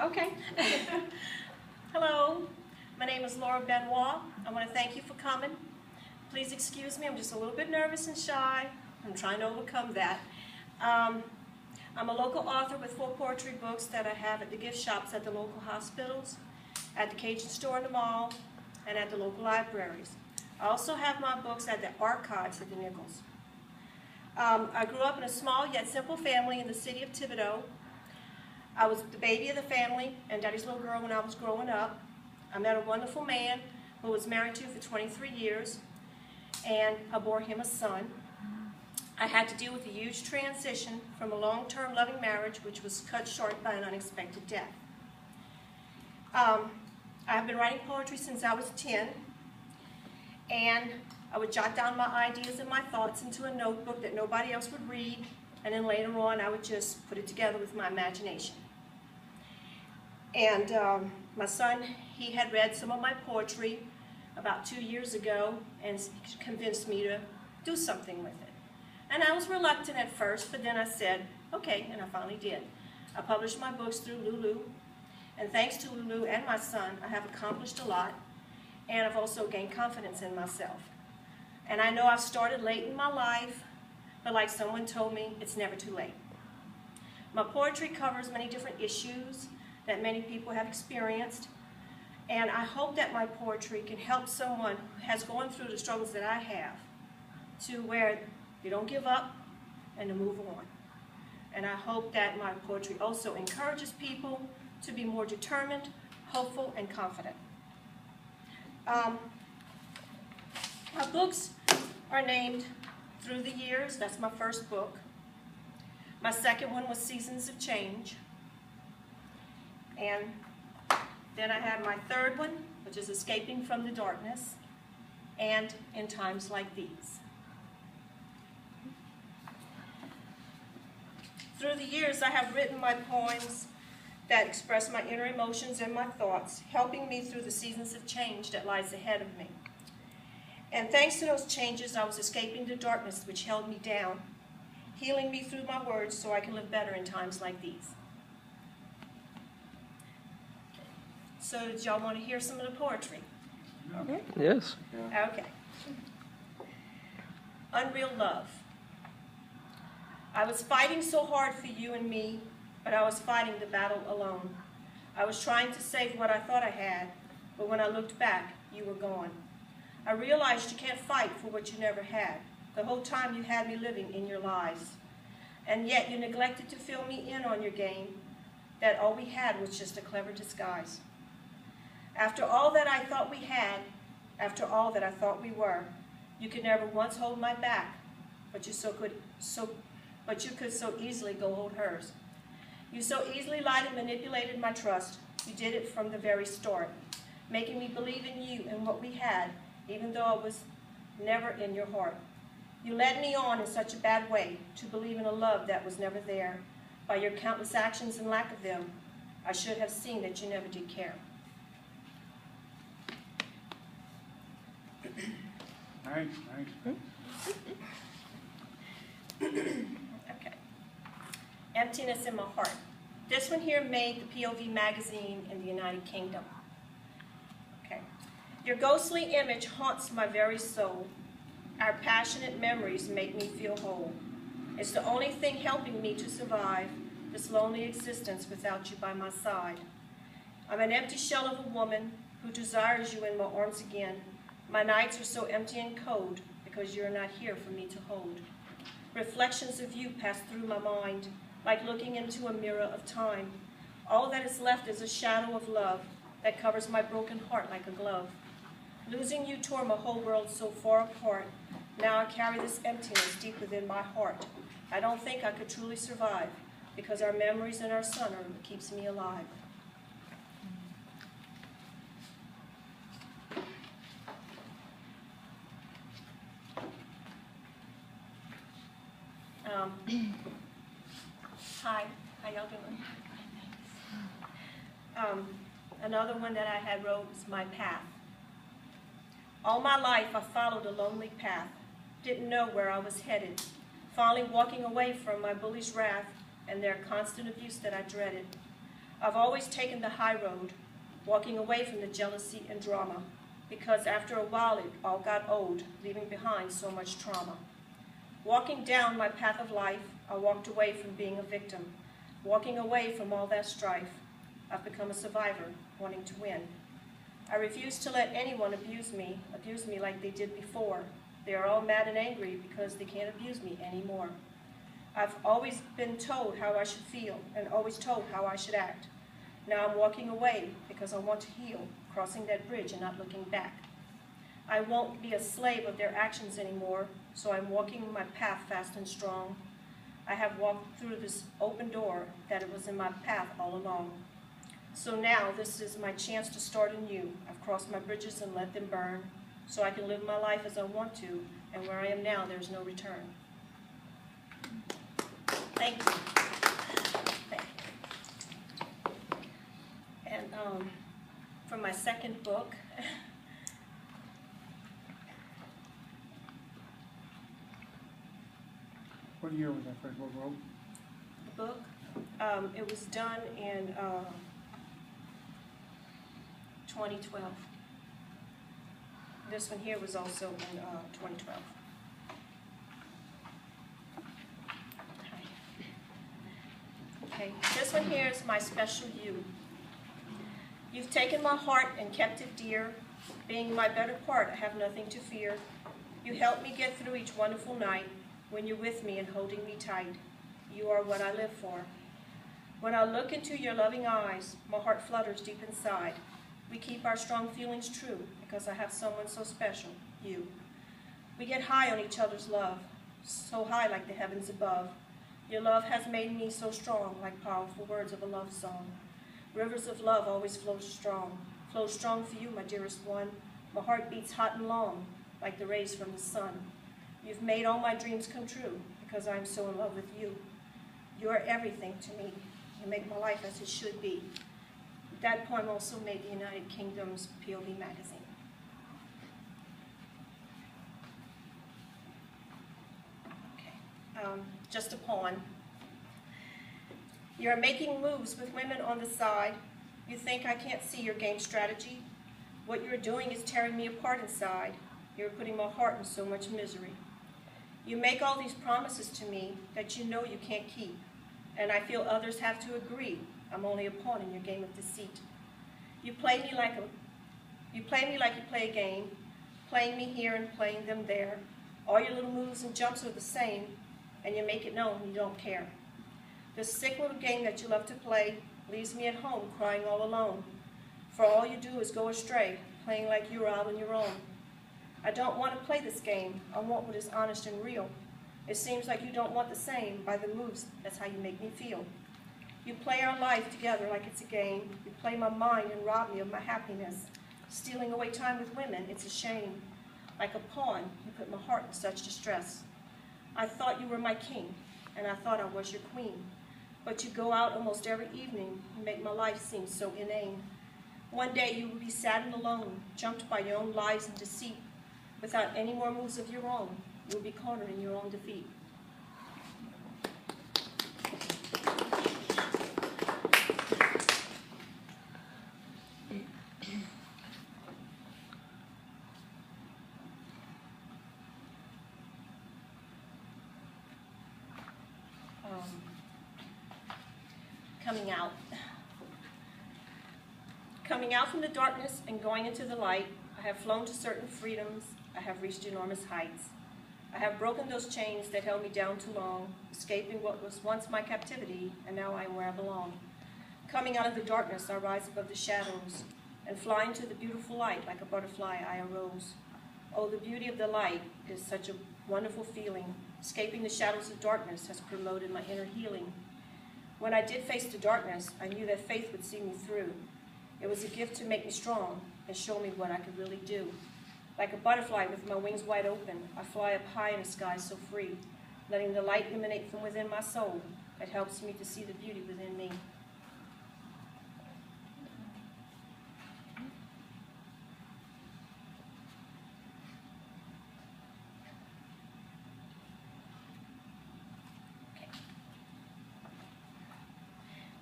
Okay. Hello, my name is Benoit. I want to thank you for coming. Please excuse me, I'm just a little bit nervous and shy. I'm trying to overcome that. I'm a local author with 4 poetry books that I have at the gift shops at the local hospitals, at the Cajun store in the mall, and at the local libraries. I also have my books at the archives at the Nichols. I grew up in a small yet simple family in the city of Thibodaux. I was the baby of the family and Daddy's little girl when I was growing up. I met a wonderful man who I was married to for 23 years, and I bore him a son. I had to deal with a huge transition from a long-term loving marriage, which was cut short by an unexpected death. I've been writing poetry since I was 10, and I would jot down my ideas and my thoughts into a notebook that nobody else would read, and then later on I would just put it together with my imagination. And my son, he had read some of my poetry about 2 years ago and convinced me to do something with it. And I was reluctant at first, but then I said, okay, and I finally did. I published my books through Lulu, and thanks to Lulu and my son, I have accomplished a lot, and I've also gained confidence in myself. And I know I've started late in my life, but like someone told me, it's never too late. My poetry covers many different issues that many people have experienced, and I hope that my poetry can help someone who has gone through the struggles that I have to where you don't give up and to move on. And I hope that my poetry also encourages people to be more determined, hopeful, and confident. My books are named Through the Years. That's my first book. My second one was Seasons of Change. And then I have my third one, which is Escaping from the Darkness, and In Times Like These. Through the years, I have written my poems that express my inner emotions and my thoughts, helping me through the seasons of change that lies ahead of me. And thanks to those changes, I was escaping the darkness which held me down, healing me through my words so I can live better in times like these. So did y'all want to hear some of the poetry? Okay. Yes. Yeah. Okay. Unreal Love. I was fighting so hard for you and me, but I was fighting the battle alone. I was trying to save what I thought I had, but when I looked back, you were gone. I realized you can't fight for what you never had. The whole time you had me living in your lies. And yet you neglected to fill me in on your game, that all we had was just a clever disguise. After all that I thought we had, after all that I thought we were, you could never once hold my back, but you could so easily go hold hers. You so easily lied and manipulated my trust. You did it from the very start, making me believe in you and what we had, even though it was never in your heart. You led me on in such a bad way to believe in a love that was never there. By your countless actions and lack of them, I should have seen that you never did care. Nice. Okay. Emptiness in My Heart. This one here made the POV magazine in the United Kingdom. Okay. Your ghostly image haunts my very soul. Our passionate memories make me feel whole. It's the only thing helping me to survive this lonely existence without you by my side. I'm an empty shell of a woman who desires you in my arms again. My nights are so empty and cold because you're not here for me to hold. Reflections of you pass through my mind like looking into a mirror of time. All that is left is a shadow of love that covers my broken heart like a glove. Losing you tore my whole world so far apart. Now I carry this emptiness deep within my heart. I don't think I could truly survive because our memories and our son are what keeps me alive. Hi, how y'all doing? Another one that I had wrote was My Path. All my life I followed a lonely path, didn't know where I was headed, finally walking away from my bully's wrath and their constant abuse that I dreaded. I've always taken the high road, walking away from the jealousy and drama, because after a while it all got old, leaving behind so much trauma. Walking down my path of life, I walked away from being a victim, walking away from all that strife. I've become a survivor, wanting to win. I refuse to let anyone abuse me like they did before. They are all mad and angry because they can't abuse me anymore. I've always been told how I should feel and always told how I should act. Now I'm walking away because I want to heal, crossing that bridge and not looking back. I won't be a slave of their actions anymore, so I'm walking my path fast and strong. I have walked through this open door that it was in my path all along. So now this is my chance to start anew. I've crossed my bridges and let them burn, so I can live my life as I want to, and where I am now, there's no return. Thank you. Thank you. And from my second book, What year was that first book wrote? the book, it was done in 2012. This one here was also in 2012. Okay, this one here is my special you. You've taken my heart and kept it dear. Being my better part, I have nothing to fear. You help me get through each wonderful night when you're with me and holding me tight. You are what I live for. When I look into your loving eyes, my heart flutters deep inside. We keep our strong feelings true because I have someone so special, you. We get high on each other's love, so high like the heavens above. Your love has made me so strong, like powerful words of a love song. Rivers of love always flow strong for you, my dearest one. My heart beats hot and long, like the rays from the sun. You've made all my dreams come true, because I'm so in love with you. You are everything to me. You make my life as it should be. That poem also made the United Kingdom's POV magazine. Okay, just a poem. You're making moves with women on the side. You think I can't see your game strategy? What you're doing is tearing me apart inside. You're putting my heart in so much misery. You make all these promises to me that you know you can't keep, and I feel others have to agree. I'm only a pawn in your game of deceit. You play me like you play a game, playing me here and playing them there. All your little moves and jumps are the same, and you make it known you don't care. This sick little game that you love to play leaves me at home crying all alone. For all you do is go astray, playing like you're out on your own. I don't want to play this game. I want what is honest and real. It seems like you don't want the same by the moves. That's how you make me feel. You play our life together like it's a game. You play my mind and rob me of my happiness. Stealing away time with women, it's a shame. Like a pawn, you put my heart in such distress. I thought you were my king, and I thought I was your queen. But you go out almost every evening. You make my life seem so inane. One day you will be sad and alone, jumped by your own lies and deceit. Without any more moves of your own, you will be cornered in your own defeat. Coming out. Coming out from the darkness and going into the light, I have flown to certain freedoms. I have reached enormous heights. I have broken those chains that held me down too long, escaping what was once my captivity, and now I am where I belong. Coming out of the darkness, I rise above the shadows, and flying to the beautiful light like a butterfly, I arose. Oh, the beauty of the light is such a wonderful feeling. Escaping the shadows of darkness has promoted my inner healing. When I did face the darkness, I knew that faith would see me through. It was a gift to make me strong and show me what I could really do. Like a butterfly with my wings wide open, I fly up high in a sky so free, letting the light emanate from within my soul. It helps me to see the beauty within me. Okay.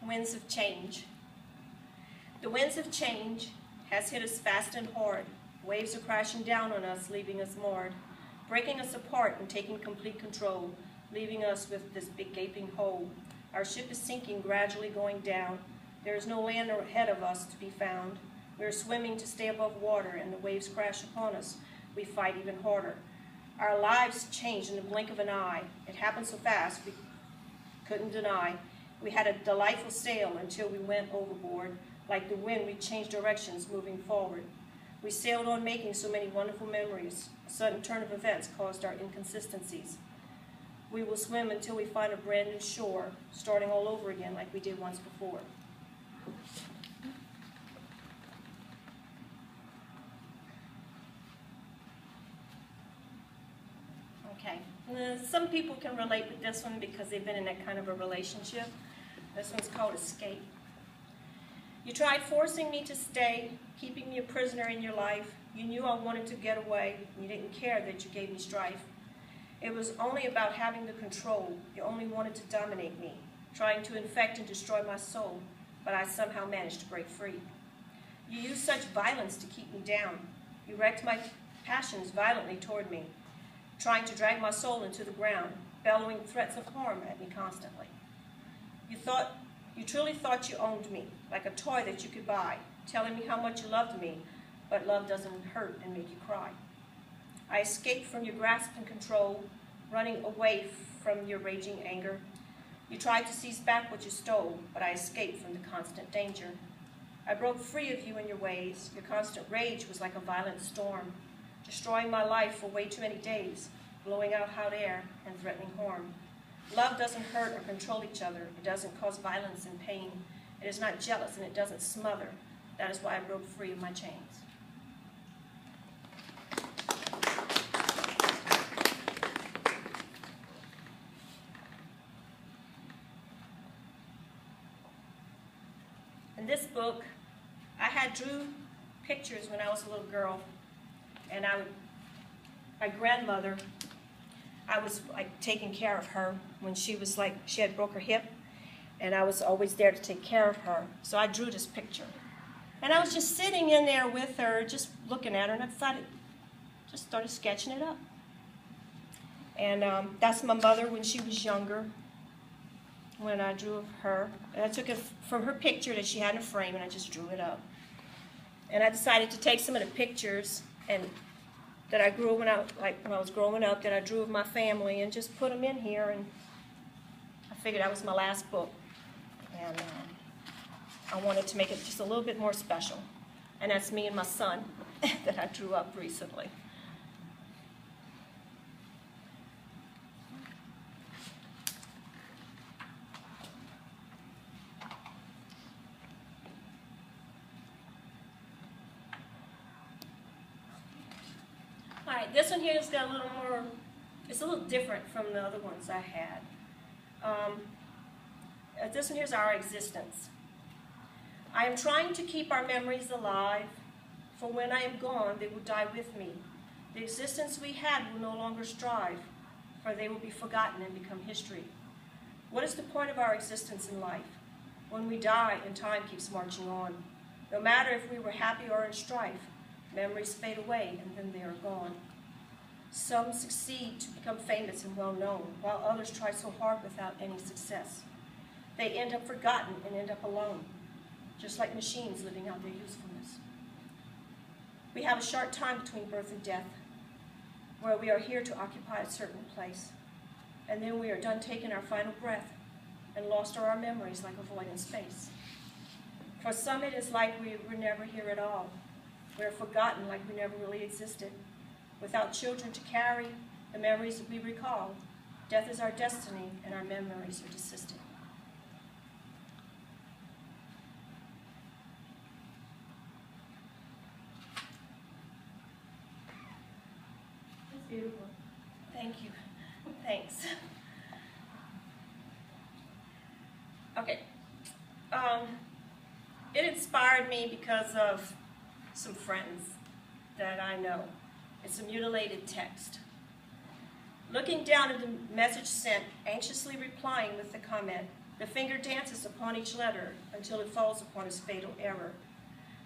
Winds of change. winds of change has hit us fast and hard. Waves are crashing down on us, leaving us marred, breaking us apart and taking complete control, leaving us with this big gaping hole. Our ship is sinking, gradually going down. There is no land ahead of us to be found. We are swimming to stay above water, and the waves crash upon us. We fight even harder. Our lives changed in the blink of an eye. It happened so fast we couldn't deny. We had a delightful sail until we went overboard. Like the wind, we changed directions, moving forward. We sailed on, making so many wonderful memories. A sudden turn of events caused our inconsistencies. We will swim until we find a brand new shore, starting all over again like we did once before. Okay, some people can relate with this one because they've been in that kind of a relationship. This one's called Escape. You tried forcing me to stay, keeping me a prisoner in your life. You knew I wanted to get away. You didn't care that you gave me strife. It was only about having the control. You only wanted to dominate me, trying to infect and destroy my soul, but I somehow managed to break free. You used such violence to keep me down. You wrecked my passions violently toward me, trying to drag my soul into the ground, bellowing threats of harm at me constantly. You truly thought you owned me, like a toy that you could buy, telling me how much you loved me, but love doesn't hurt and make you cry. I escaped from your grasp and control, running away from your raging anger. You tried to seize back what you stole, but I escaped from the constant danger. I broke free of you and your ways. Your constant rage was like a violent storm, destroying my life for way too many days, blowing out hot air and threatening harm. Love doesn't hurt or control each other. It doesn't cause violence and pain. It is not jealous, and it doesn't smother. That is why I broke free of my chains. In this book, I had drew pictures when I was a little girl, and my grandmother, I was like taking care of her when she had broke her hip, and I was always there to take care of her. So I drew this picture. And I was just sitting in there with her, just looking at her, and I decided, just started sketching it up. And that's my mother when she was younger, when I drew of her. And I took it from her picture that she had in a frame, and I just drew it up. And I decided to take some of the pictures and that I grew when I was growing up, that I drew of my family, and just put them in here. And I figured that was my last book, and I wanted to make it just a little bit more special. And that's me and my son that I drew up recently. All right, this one here has got a little more, it's a little different from the other ones I had. This one here's our existence. I am trying to keep our memories alive, for when I am gone, they will die with me. The existence we had will no longer strive, for they will be forgotten and become history. What is the point of our existence in life? When we die and time keeps marching on. No matter if we were happy or in strife, memories fade away and then they are gone. Some succeed to become famous and well known, while others try so hard without any success. They end up forgotten and end up alone, just like machines living out their usefulness. We have a short time between birth and death, where we are here to occupy a certain place, and then we are done taking our final breath, and lost are our memories like a void in space. For some it is like we were never here at all. We are forgotten like we never really existed. Without children to carry the memories that we recall, death is our destiny and our memories are desisted. That's beautiful. Thank you. Thanks. Okay. It inspired me because of some friends that I know. It's a mutilated text. Looking down at the message sent, anxiously replying with the comment, the finger dances upon each letter until it falls upon its fatal error.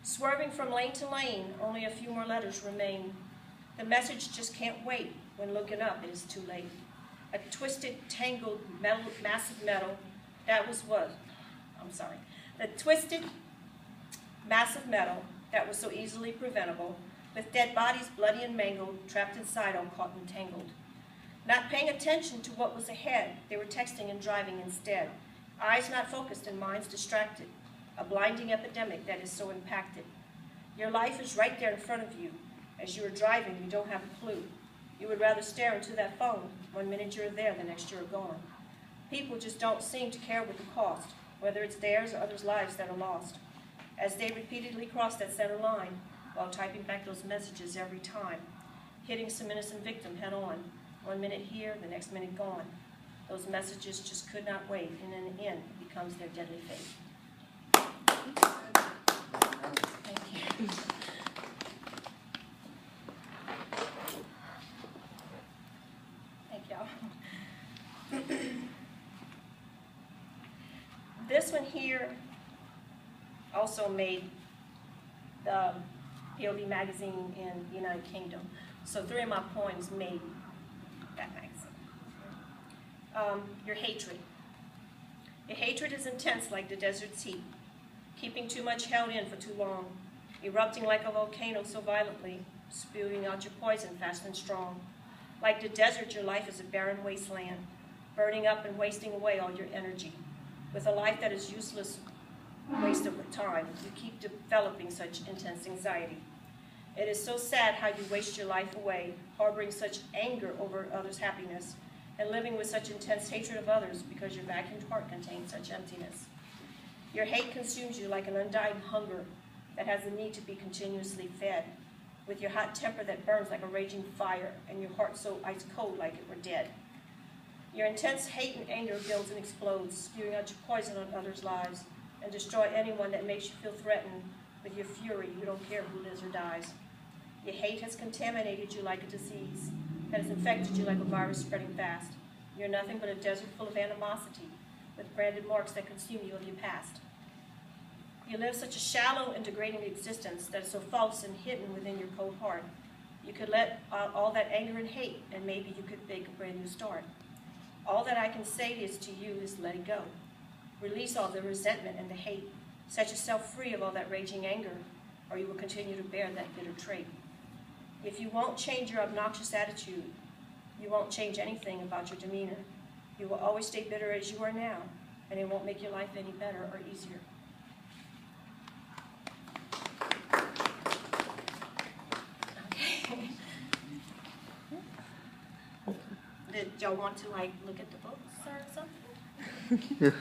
Swerving from lane to lane, only a few more letters remain. The message just can't wait. When looking up, it is too late. A twisted, tangled, massive metal, that was what, I'm sorry. The twisted, massive metal that was so easily preventable, with dead bodies bloody and mangled, trapped inside, all caught and tangled. Not paying attention to what was ahead, they were texting and driving instead. Eyes not focused and minds distracted. A blinding epidemic that is so impacted. Your life is right there in front of you. As you are driving, you don't have a clue. You would rather stare into that phone. One minute you're there, the next you're gone. People just don't seem to care what the cost, whether it's theirs or others' lives that are lost. As they repeatedly cross that center line, while typing back those messages every time, hitting some innocent victim head on. 1 minute here, the next minute gone. Those messages just could not wait, and in the end, it becomes their deadly fate. Thank you. Thank y'all. This one here also made the POV magazine in the United Kingdom. So 3 of my poems made that magazine. Your hatred. Your hatred is intense like the desert's heat, keeping too much held in for too long, erupting like a volcano so violently, spewing out your poison fast and strong. Like the desert, your life is a barren wasteland, burning up and wasting away all your energy. With a life that is useless, waste of time, you keep developing such intense anxiety. It is so sad how you waste your life away, harboring such anger over others' happiness, and living with such intense hatred of others because your vacuumed heart contains such emptiness. Your hate consumes you like an undying hunger that has the need to be continuously fed, with your hot temper that burns like a raging fire, and your heart so ice cold like it were dead. Your intense hate and anger builds and explodes, spewing out your poison on others' lives, and destroy anyone that makes you feel threatened. With your fury, you don't care who lives or dies. Your hate has contaminated you like a disease, that has infected you like a virus spreading fast. You're nothing but a desert full of animosity, with branded marks that consume you of your past. You live such a shallow and degrading existence that is so false and hidden within your cold heart. You could let out all that anger and hate, and maybe you could make a brand new start. All that I can say is to you is let it go. Release all the resentment and the hate. Set yourself free of all that raging anger, or you will continue to bear that bitter trait. If you won't change your obnoxious attitude, you won't change anything about your demeanor. You will always stay bitter as you are now, and it won't make your life any better or easier. Okay. Did y'all want to look at the books or something?